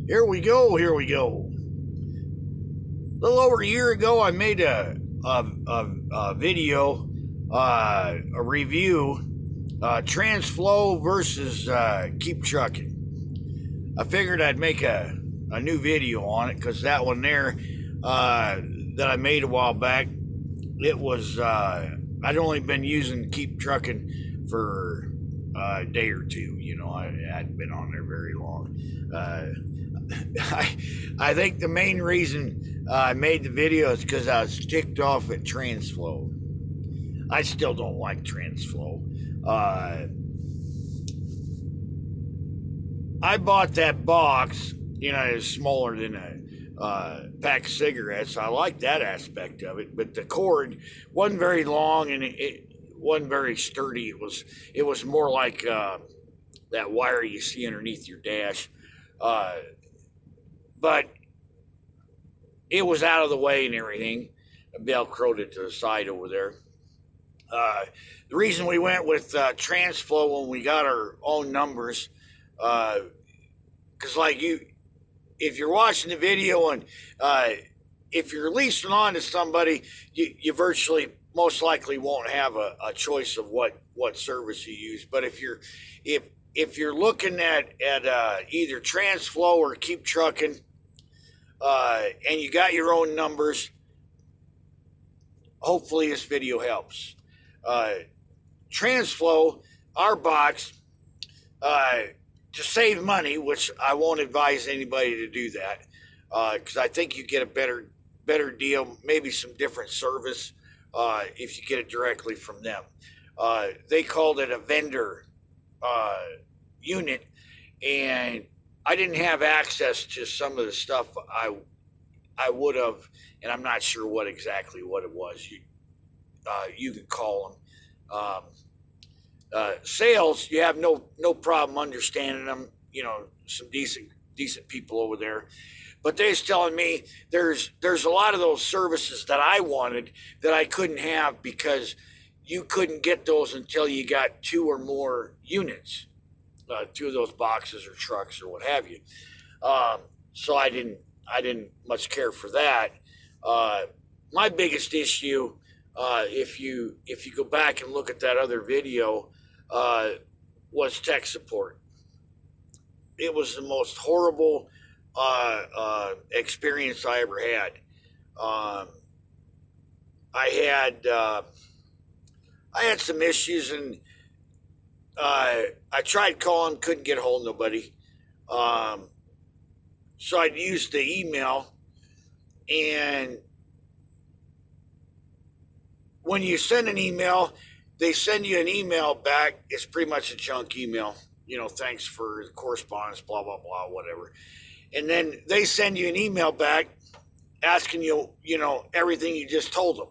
Here we go. Here we go. A little over a year ago, I made a video, a review, Transflo versus KeepTruckin. I figured I'd make a new video on it because that one there that I made a while back, it was I'd only been using KeepTruckin for a day or two. You know, I hadn't been on there very long. I think the main reason I made the video is because I was ticked off at Transflo. I still don't like Transflo. I bought that box, you know, it's smaller than a pack of cigarettes. I like that aspect of it, but the cord wasn't very long and it wasn't very sturdy. It was more like that wire you see underneath your dash. But it was out of the way and everything. I velcroed it to the side over there. The reason we went with Transflo when we got our own numbers, because like if you're watching the video and if you're leasing on to somebody, you virtually most likely won't have a choice of what service you use. But if you're looking at either Transflo or KeepTruckin, and you got your own numbers, hopefully this video helps. Transflo, our box, to save money, which I won't advise anybody to do that, because I think you get a better deal, maybe some different service if you get it directly from them. They called it a vendor unit, and I didn't have access to some of the stuff I would have, and I'm not sure what it was. You can call them. Sales, you have no problem understanding them. You know, some decent people over there. But they're telling me there's a lot of those services that I wanted that I couldn't have because you couldn't get those until you got 2 or more units. 2 of those boxes or trucks or what have you. So I didn't much care for that. My biggest issue, if you go back and look at that other video, was tech support. It was the most horrible experience I ever had. I had some issues and I tried calling, couldn't get a hold of nobody. So I'd use the email, and when you send an email, they send you an email back. It's pretty much a junk email. You know, thanks for the correspondence, blah, blah, blah, whatever. And then they send you an email back asking you, you know, everything you just told them.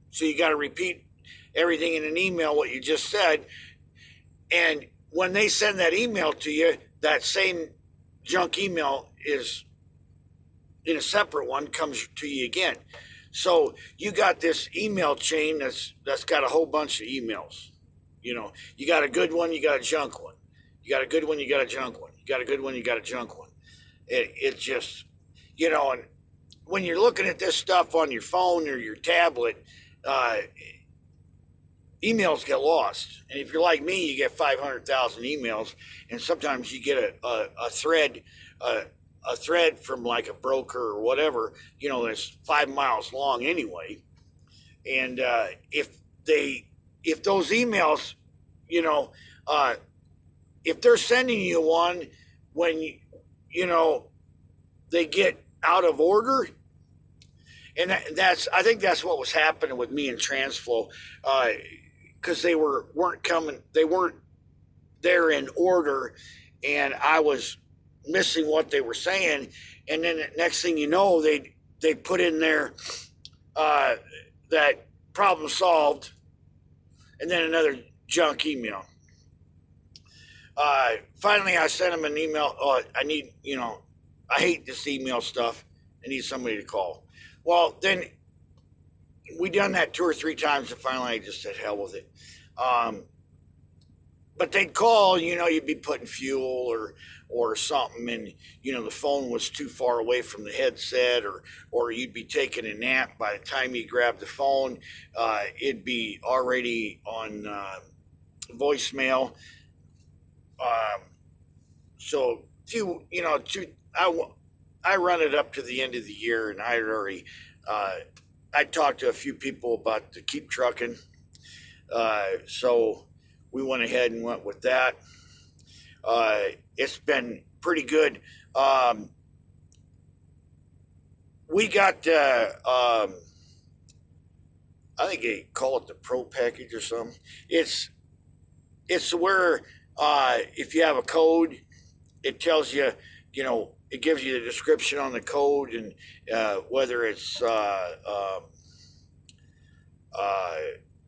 So you got to repeat everything in an email, what you just said. And when they send that email to you, that same junk email is in a separate one, comes to you again. So you got this email chain that's got a whole bunch of emails. You know, you got a good one, you got a junk one. You got a good one, you got a junk one. You got a good one, you got a junk one. It just, you know, and when you're looking at this stuff on your phone or your tablet, emails get lost. And if you're like me, you get 500,000 emails, and sometimes you get a thread from like a broker or whatever, you know, that's 5 miles long anyway. And if those emails, you know, if they're sending you one when you know they get out of order, and I think that's what was happening with me and Transflo, because they weren't there in order, and I was missing what they were saying. And then the next thing you know, they put in there that problem solved, and then another junk email. Finally, I sent them an email. Oh, I hate this email stuff. I need somebody to call. Well, then we done that 2 or 3 times, and finally I just said, hell with it. But they'd call, you know, you'd be putting fuel or something, and the phone was too far away from the headset, or you'd be taking a nap. By the time you grab the phone, it'd be already on voicemail. Um, so I run it up to the end of the year, and I talked to a few people about the KeepTruckin. So we went ahead and went with that. It's been pretty good. We got, I think they call it the Pro package or something. It's where if you have a code, it tells you, it gives you the description on the code, and whether it's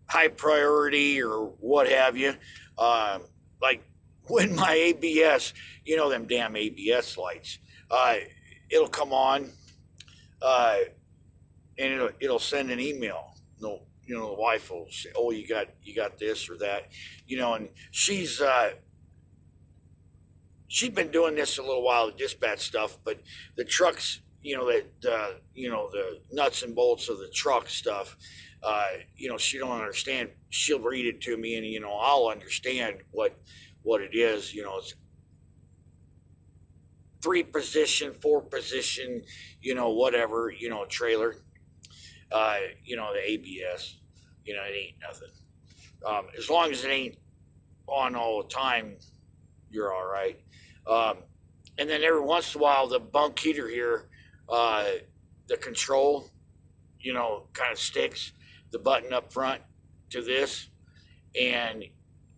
high priority or what have you. Like when my ABS, them damn ABS lights, it'll come on, and it'll send an email. No, the wife will say, "Oh, you got this or that," and she's been doing this a little while, the dispatch stuff, but the trucks, the nuts and bolts of the truck stuff, she don't understand. She'll read it to me, and I'll understand what it is. It's 3 position, 4 position, whatever, trailer. The ABS, it ain't nothing. As long as it ain't on all the time, you're all right. And then every once in a while, the bunk heater here, the control, kind of sticks the button up front to this. And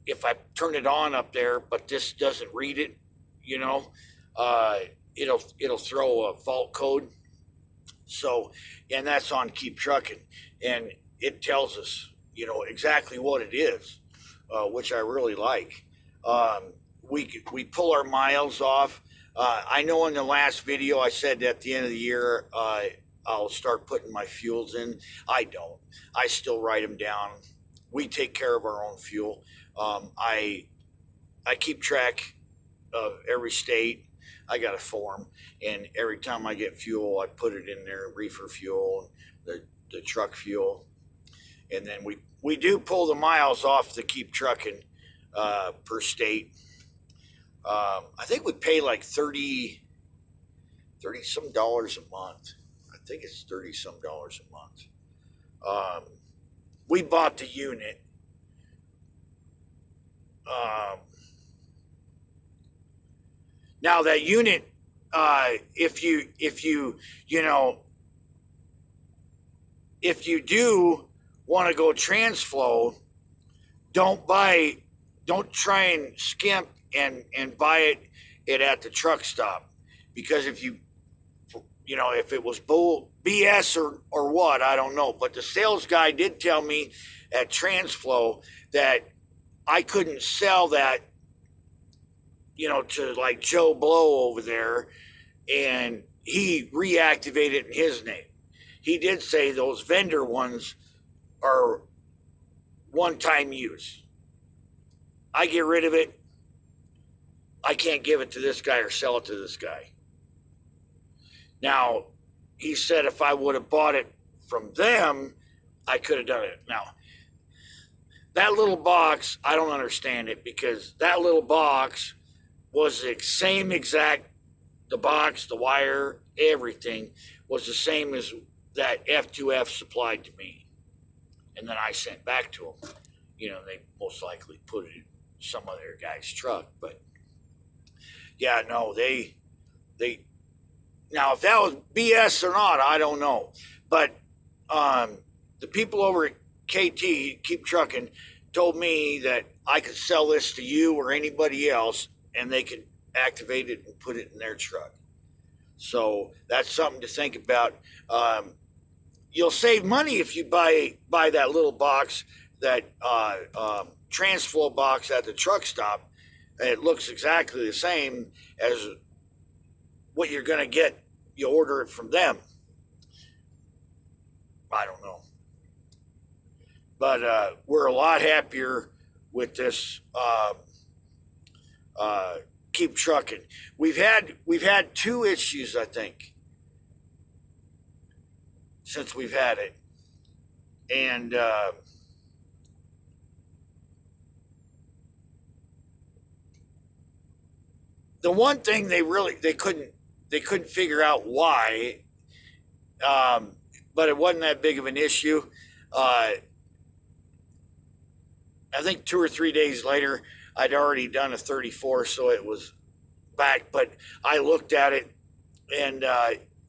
if I turn it on up there, but this doesn't read it, it'll throw a fault code. So, and that's on KeepTruckin, and it tells us, exactly what it is, which I really like. We pull our miles off. I know in the last video I said at the end of the year I'll start putting my fuels in. I don't. I still write them down. We take care of our own fuel. I keep track of every state. I got a form, and every time I get fuel, I put it in there, reefer fuel, the truck fuel, and then we do pull the miles off the KeepTruckin per state. I think we pay like 30 some dollars a month. I think it's 30 some dollars a month. We bought the unit. Now that unit, if you do want to go Transflo, don't try and skimp and buy it at the truck stop, because if it was BS or what, I don't know. But the sales guy did tell me at Transflo that I couldn't sell that, to like Joe Blow over there, and he reactivated it in his name. He did say those vendor ones are one-time use. I get rid of it. I can't give it to this guy or sell it to this guy. Now, he said if I would have bought it from them, I could have done it. Now, that little box, I don't understand it, because that little box was the same exact, the box, the wire, everything was the same as that F2F supplied to me. And then I sent back to them. They most likely put it in some other guy's truck. But yeah, no, they now, if that was BS or not, I don't know. But the people over at KeepTruckin told me that I could sell this to you or anybody else, and they could activate it and put it in their truck. So that's something to think about. You'll save money if you buy that little box, that Transflo box at the truck stop. It looks exactly the same as what you're going to get. You order it from them. I don't know. But we're a lot happier with this Keep Truckin. We've had 2 issues, I think, since we've had it, and the one thing they couldn't figure out why, but it wasn't that big of an issue. I think 2 or 3 days later, I'd already done a 34, so it was back. But I looked at it, and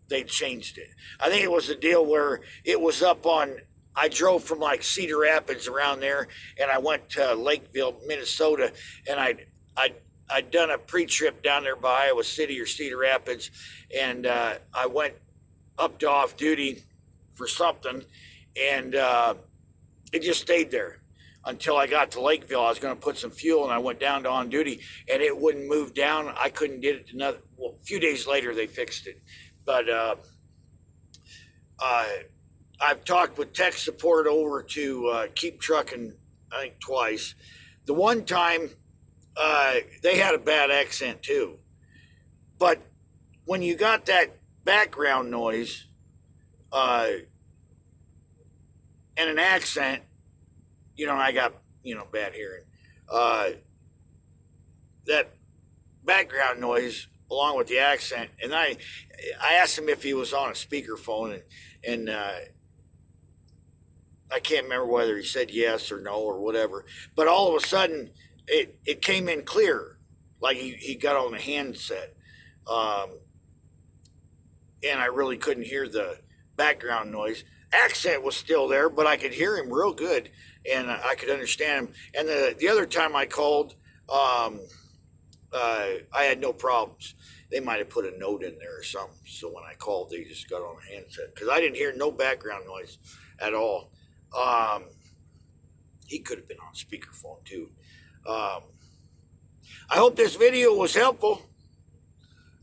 they changed it. I think it was a deal where it was up on. I drove from like Cedar Rapids around there, and I went to Lakeville, Minnesota, and I'd done a pre-trip down there by Iowa City or Cedar Rapids, and I went up to off duty for something, and it just stayed there until I got to Lakeville. I was going to put some fuel, and I went down to on duty, and it wouldn't move down. I couldn't get it to another. Well, a few days later, they fixed it. But I've talked with tech support over to Keep Truckin, I think twice. The one time, they had a bad accent too. But when you got that background noise and an accent, I got, bad hearing. That background noise along with the accent, and I asked him if he was on a speakerphone, and I can't remember whether he said yes or no or whatever. But all of a sudden, it came in clear, like he got on the handset, and I really couldn't hear the background noise. Accent was still there, but I could hear him real good, and I could understand him. And the other time I called, I had no problems. They might have put a note in there or something, so when I called, they just got on the handset, because I didn't hear no background noise at all. He could have been on speakerphone too. I hope this video was helpful.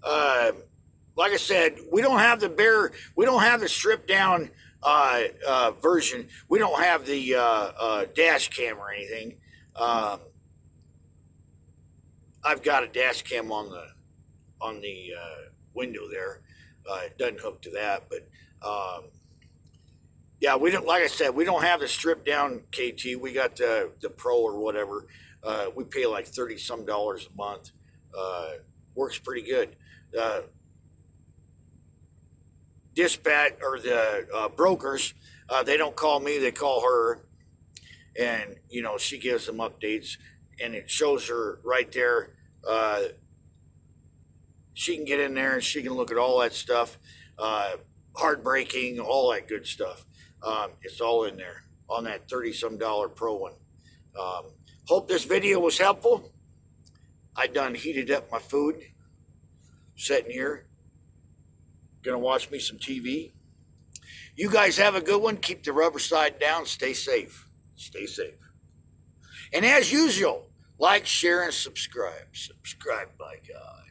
Like I said, we don't have the stripped down version. We don't have the dash cam or anything. I've got a dash cam on the window there. It doesn't hook to that, but yeah, we don't. Like I said, we don't have the stripped down KT. We got the Pro or whatever. We pay like $30 some a month. Works pretty good. Dispatch or the brokers, they don't call me, they call her, and she gives them updates, and it shows her right there. She can get in there and she can look at all that stuff, hard braking, all that good stuff. It's all in there on that $30 some Pro one. Hope this video was helpful. I done heated up my food, sitting here. Gonna watch me some TV. You guys have a good one. Keep the rubber side down. Stay safe. Stay safe. And as usual, like, share, and subscribe. Subscribe, by God.